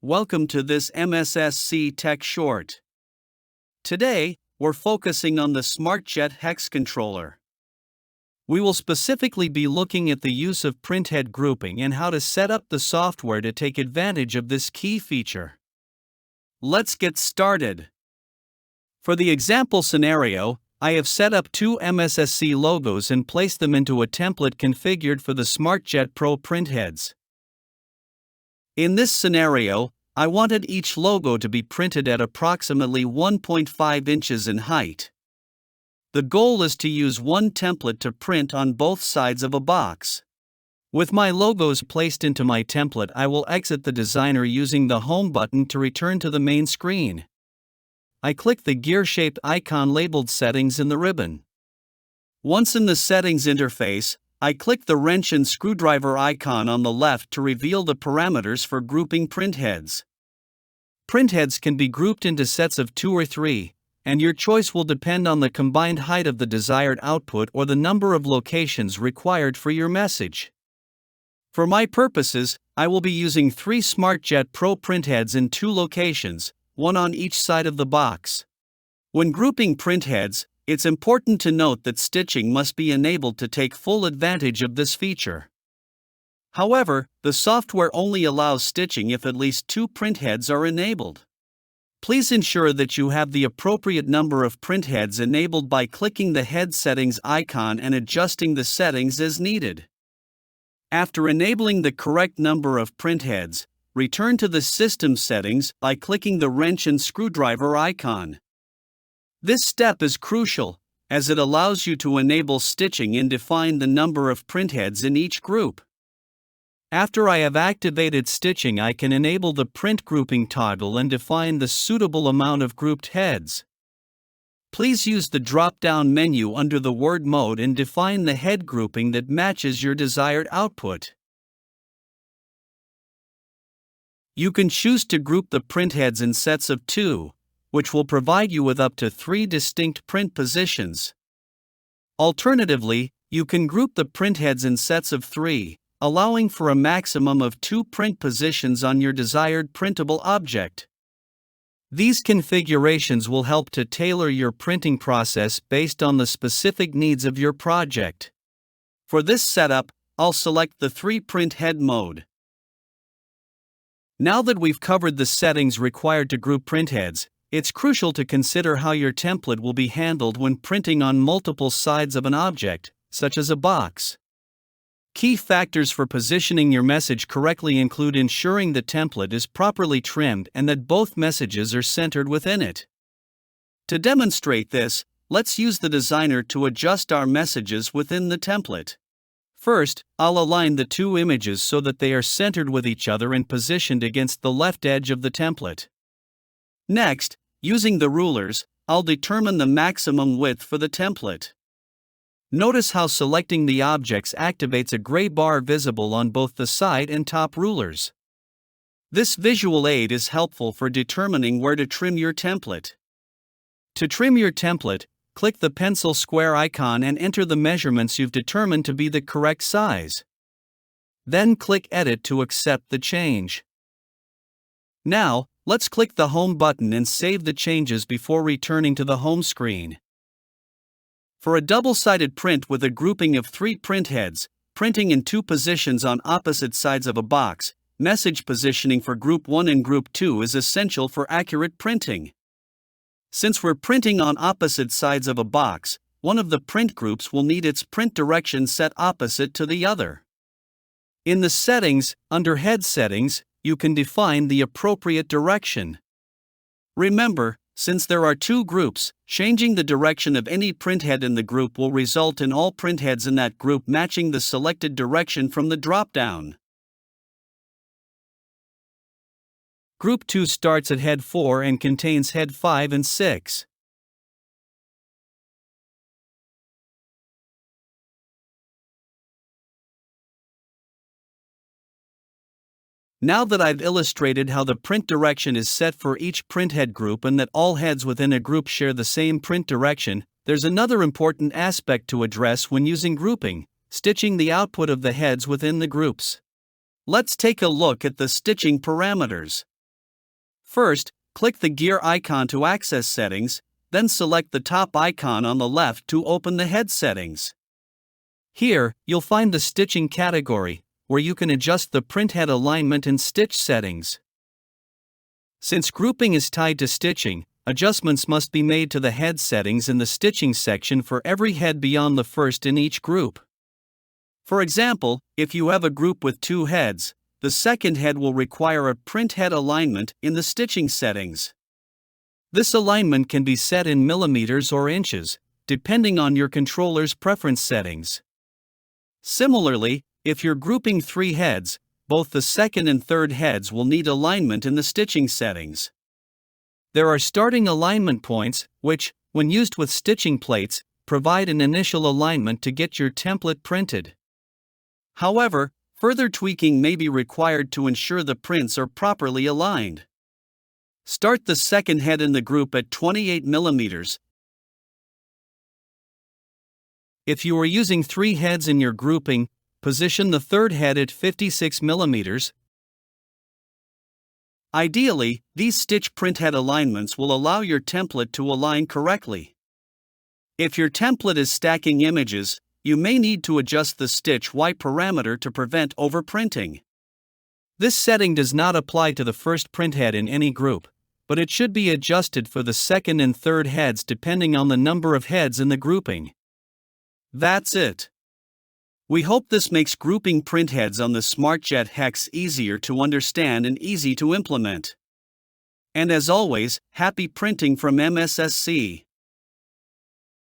Welcome to this MSSC Tech Short. Today, we're focusing on the SmartJet hex controller. We will specifically be looking at the use of printhead grouping and how to set up the software to take advantage of this key feature. Let's get started. For the example scenario, I have set up two MSSC logos and placed them into a template configured for the SmartJet Pro printheads. In this scenario, I wanted each logo to be printed at approximately 1.5 inches in height. The goal is to use one template to print on both sides of a box. With my logos placed into my template, I will exit the designer using the Home button to return to the main screen. I click the gear-shaped icon labeled Settings in the ribbon. Once in the Settings interface, I click the wrench and screwdriver icon on the left to reveal the parameters for grouping printheads. Printheads can be grouped into sets of 2 or 3, and your choice will depend on the combined height of the desired output or the number of locations required for your message. For my purposes, I will be using 3 SmartJet Pro printheads in 2 locations, one on each side of the box. When grouping printheads, it's important to note that stitching must be enabled to take full advantage of this feature. However, the software only allows stitching if at least 2 printheads are enabled. Please ensure that you have the appropriate number of printheads enabled by clicking the head settings icon and adjusting the settings as needed. After enabling the correct number of printheads, return to the system settings by clicking the wrench and screwdriver icon. This step is crucial, as it allows you to enable stitching and define the number of printheads in each group. After I have activated stitching, I can enable the print grouping toggle and define the suitable amount of grouped heads. Please use the drop-down menu under the Word mode and define the head grouping that matches your desired output. You can choose to group the printheads in sets of 2, which will provide you with up to 3 distinct print positions. Alternatively, you can group the printheads in sets of 3, allowing for a maximum of 2 print positions on your desired printable object. These configurations will help to tailor your printing process based on the specific needs of your project. For this setup, I'll select the 3-print head mode. Now that we've covered the settings required to group printheads, it's crucial to consider how your template will be handled when printing on multiple sides of an object, such as a box. Key factors for positioning your message correctly include ensuring the template is properly trimmed and that both messages are centered within it. To demonstrate this, let's use the designer to adjust our messages within the template. First, I'll align the 2 images so that they are centered with each other and positioned against the left edge of the template. Next, using the rulers, I'll determine the maximum width for the template. Notice how selecting the objects activates a gray bar visible on both the side and top rulers. This visual aid is helpful for determining where to trim your template. To trim your template, click the pencil square icon and enter the measurements you've determined to be the correct size. Then click Edit to accept the change. Now, let's click the Home button and save the changes before returning to the home screen. For a double-sided print with a grouping of 3 printheads, printing in 2 positions on opposite sides of a box, message positioning for Group 1 and Group 2 is essential for accurate printing. Since we're printing on opposite sides of a box, one of the print groups will need its print direction set opposite to the other. In the settings, under Head Settings, you can define the appropriate direction. Remember, since there are 2 groups, changing the direction of any printhead in the group will result in all printheads in that group matching the selected direction from the drop-down. Group 2 starts at head 4 and contains head 5 and 6. Now that I've illustrated how the print direction is set for each printhead group and that all heads within a group share the same print direction, there's another important aspect to address when using grouping: stitching the output of the heads within the groups. Let's take a look at the stitching parameters. First, click the gear icon to access settings, then select the top icon on the left to open the head settings. Here, you'll find the stitching category, where you can adjust the printhead alignment and stitch settings. Since grouping is tied to stitching, adjustments must be made to the head settings in the stitching section for every head beyond the first in each group. For example, if you have a group with 2 heads, the second head will require a printhead alignment in the stitching settings. This alignment can be set in millimeters or inches, depending on your controller's preference settings. Similarly, if you're grouping 3 heads, both the second and third heads will need alignment in the stitching settings. There are starting alignment points, which, when used with stitching plates, provide an initial alignment to get your template printed. However, further tweaking may be required to ensure the prints are properly aligned. Start the second head in the group at 28 mm. If you are using 3 heads in your grouping, position the third head at 56 mm. Ideally, these stitch printhead alignments will allow your template to align correctly. If your template is stacking images, you may need to adjust the stitch Y parameter to prevent overprinting. This setting does not apply to the first printhead in any group, but it should be adjusted for the second and third heads depending on the number of heads in the grouping. That's it. We hope this makes grouping printheads on the SmartJet Hex easier to understand and easy to implement. And as always, happy printing from MSSC.